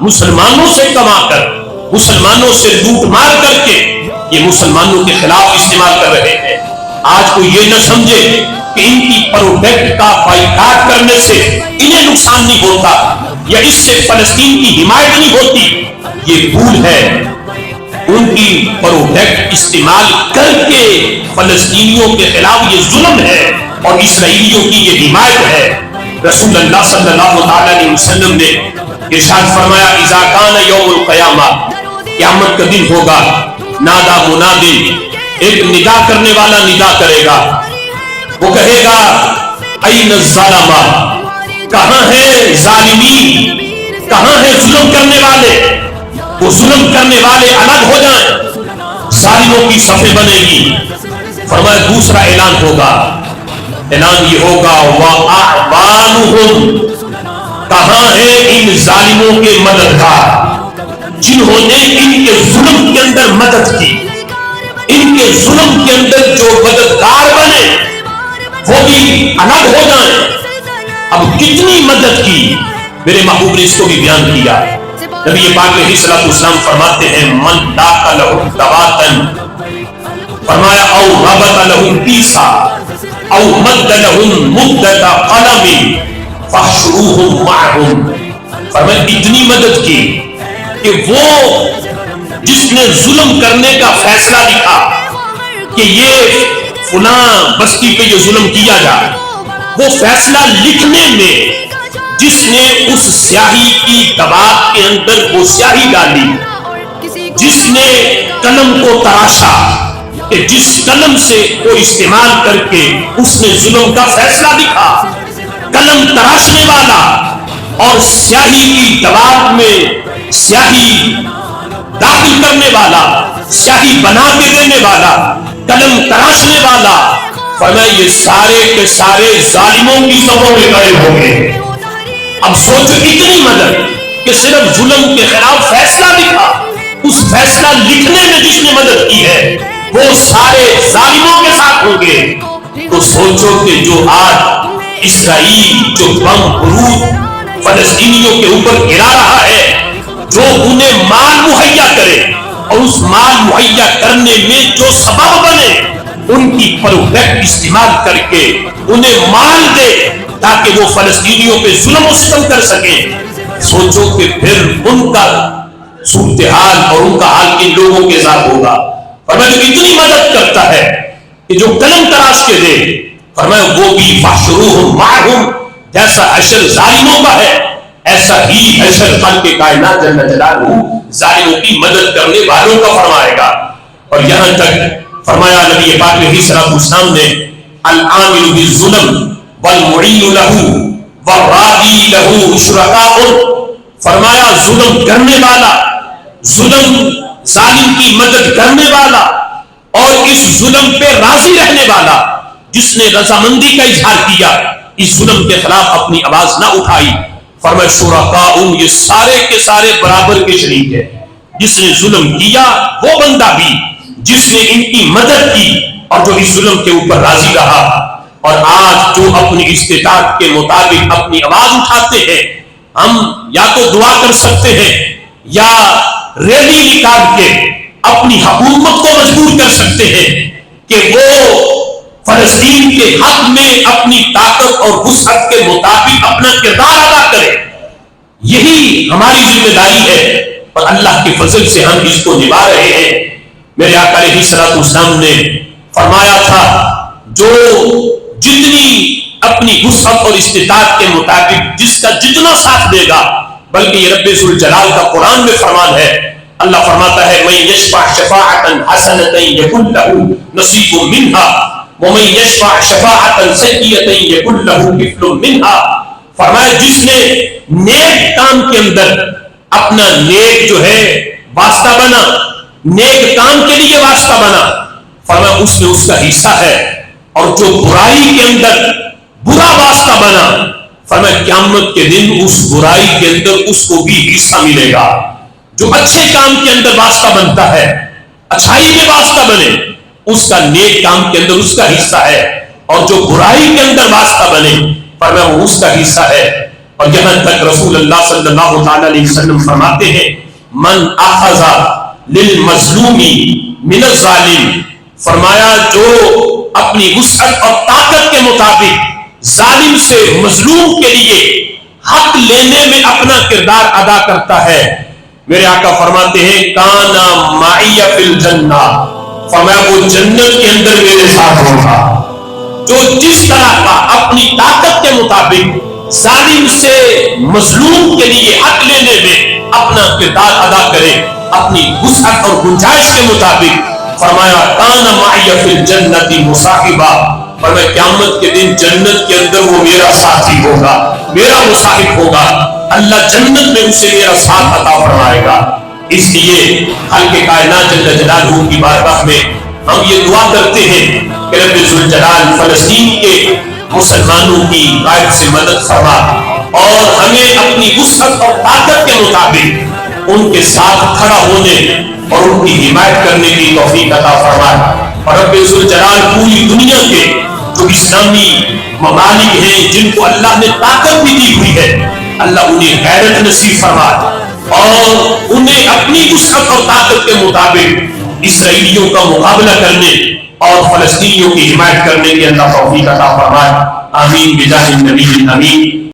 مسلمانوں سے کما کر، مسلمانوں سے لوٹ مار کر کے یہ مسلمانوں کے خلاف استعمال کر رہے ہیں۔ آج کوئی یہ نہ سمجھے کہ ان کی پروڈکٹ کا بائیکاٹ کرنے سے انہیں نقصان نہیں ہوتا یا اس سے فلسطین کی حمایت نہیں ہوتی، یہ بھول ہے۔ ان کی پروڈکٹ استعمال کر کے فلسطینیوں کے خلاف یہ ظلم ہے اور اسرائیلیوں کی یہ حمایت ہے۔ رسول اللہ صلی اللہ علیہ وسلم نے ارشاد فرمایا اذا کان یوم القیامہ، قیامت کا دن ہوگا، نادا منادی، ایک ندا کرنے والا ندا کرے گا، وہ کہے گا این الظالمہ، کہاں ہے ظالمین، کہاں ہے ظلم کرنے والے؟ وہ ظلم کرنے والے الگ ہو جائیں، ظالموں کی صفیں بنے گی۔ فرمایا دوسرا اعلان ہوگا، اعلان یہ ہوگا وَأَعْوَانُهُمْ، کہاں ہے ان ظالموں کے مددگار جنہوں نے ان کے ظلم کے اندر مدد کی؟ ان کے ظلم کے اندر جو مددگار بنے وہ بھی الگ ہو جائیں۔ اب کتنی مدد کی میرے محبوب نے اس کو بھی بیان کیا۔ نبی پاک علیہ الصلوۃ والسلام فرماتے ہیں من داق لہ دواطن، فرمایا او ربط لہ پیسا او مد لہ مدت قلم فاحشروہم معہم، فرمایا اتنی مدد کی کہ وہ جس نے ظلم کرنے کا فیصلہ لکھا کہ یہ فلاں بستی پہ یہ ظلم کیا جائے، وہ فیصلہ لکھنے میں جس نے اس سیاہی کی دباغ کے اندر وہ سیاہی ڈالی، جس نے قلم کو تراشا کہ جس قلم سے وہ استعمال کر کے اس نے ظلم کا فیصلہ لکھا، قلم تراشنے والا اور سیاہی کی دباغ میں سیاہی داخل کرنے والا، سیاہی بنا کے دینے والا، قلم تراشنے والا، فرمایا یہ سارے کے سارے ظالموں کی صفوں میں کھڑے ہوں گے۔ اب سوچو اتنی مدد کہ صرف ظلم کے خلاف فیصلہ لکھا، اس فیصلہ لکھنے میں جس نے مدد کی ہے وہ سارے ظالموں کے ساتھ ہوں گے۔ تو سوچو کہ جو آج اسرائیل جو بم بارود فلسطینیوں کے اوپر گرا رہا ہے، جو انہیں مال مہیا کرے اور اس مال مہیا کرنے میں جو سبب بنے، ان کی پروڈکٹ استعمال کر کے انہیں مال دے تاکہ وہ فلسطینیوں پہ ظلم و ستم کر سکیں، سوچو کہ پھر ان کا صورتحال اور ان کا حال کن لوگوں کے ساتھ ہوگا۔ فرمایا جو اتنی مدد کرتا ہے کہ جو قلم تراش کے دے، فرمایا وہ بھی فاحشروہم معہم، جیسا حشر ظالموں کا ہے ایسا ہی حشر خلق کائنات جل جلالہ ظالموں کی مدد کرنے والوں کا فرمائے گا۔ اور یہاں تک فرمایا نبی پاک علیہ الصلوۃ والسلام نے العامل بالظلم والمعین لہ والراضی لہ شرکاء، فرمایا ظلم کرنے والا، ظلم ظالم کی مدد کرنے والا اور اس ظلم پہ راضی رہنے والا، جس نے رضامندی کا اظہار کیا، اس ظلم کے خلاف اپنی آواز نہ اٹھائی، فرمایا شرکاء، یہ سارے کے سارے برابر کے شریک ہے۔ جس نے ظلم کیا وہ بندہ بھی، جس نے ان کی مدد کی اور جو اس ظلم کے اوپر راضی رہا۔ اور آج جو اپنی استطاعت کے مطابق اپنی آواز اٹھاتے ہیں، ہم یا تو دعا کر سکتے ہیں یا ریلی نکال کے اپنی حکومت کو مجبور کر سکتے ہیں کہ وہ فلسطین کے حق میں اپنی طاقت اور وسعت کے مطابق اپنا کردار ادا کرے۔ یہی ہماری ذمہ داری ہے اور اللہ کے فضل سے ہم اس کو نبھا رہے ہیں۔ میرے آقا علیہ الصلوۃ والسلام نے فرمایا تھا جو جتنی اپنی وسعت اور استطاعت کے مطابق جس کا جتنا ساتھ دے گا، بلکہ یہ رب ذوالجلال کا قرآن میں فرمان ہے، اللہ فرماتا ہے من یشفع شفاعۃ حسنۃ یکن لہ نصیب منہا ومن یشفع شفاعۃ سیئۃ یکن لہ کفل منہا، فرمایا جس نے نیک کام کے اندر اپنا نیک جو ہے واسطہ بنا، نیک کام کے لیے واسطہ بنا، فرمایا اس میں اس کا حصہ ہے، اور جو برائی کے اندر برا واسطہ بنا، فرمایا قیامت کے دن اس برائی کے اندر اس کو بھی حصہ ملے گا۔ جو اچھے کام کے اندر واسطہ بنتا ہے، اچھائی میں واسطہ بنے، اس کا نیک کام کے اندر اس کا حصہ ہے، اور جو برائی کے اندر واسطہ بنے، فرمایا وہ اس کا حصہ ہے۔ اور یہاں تک رسول اللہ صلی اللہ تعالی علیہ وسلم فرماتے ہیں من اخذ للمظلوم من الظالم، فرمایا جو اپنی وسعت اور طاقت کے مطابق ظالم سے مظلوم کے لیے حق لینے میں اپنا کردار ادا کرتا ہے، میرے آقا فرماتے ہیں کانا معی فی الجنہ، فرمایا وہ جنت کے اندر میرے ساتھ ہوگا۔ جو جس طرح کا اپنی طاقت کے مطابق ظالم سے مظلوم کے لیے حق لینے میں اپنا کردار ادا کرے اپنی وسعت اور گنجائش کے مطابق، فرمایا کان معی فی الجنۃ مصاحبہ، فرمایا قیامت کے دن جنت کے اندر وہ میرا ساتھی ہوگا، میرا مصاحب ہوگا، اللہ جنت میں اسے میرا ساتھ عطا فرمائے گا۔ اس لیے خالق کائنات جل جلالہ کی بارگاہ میں ہم یہ دعا کرتے ہیں کہ رب ذوالجلال فلسطین کے مسلمانوں کی غائب سے مدد فرما اور ہمیں اپنی وسعت اور طاقت کے مطابق ان کے ساتھ کھڑا ہونے اور ان کی حمایت کرنے کی توفیق عطا فرمائے۔ اور رب ذوالجلال پوری دنیا کے جو اسلامی ممالک ہیں جن کو اللہ نے طاقت بھی دی ہوئی ہے، اللہ انہیں غیرت نصیب فرمائے اور انہیں اپنی وسعت اور طاقت کے مطابق اسرائیلیوں کا مقابلہ کرنے اور فلسطینیوں کی حمایت کرنے کی اللہ توفیق عطا فرمائے۔ آمین بجاہ النبی الامین۔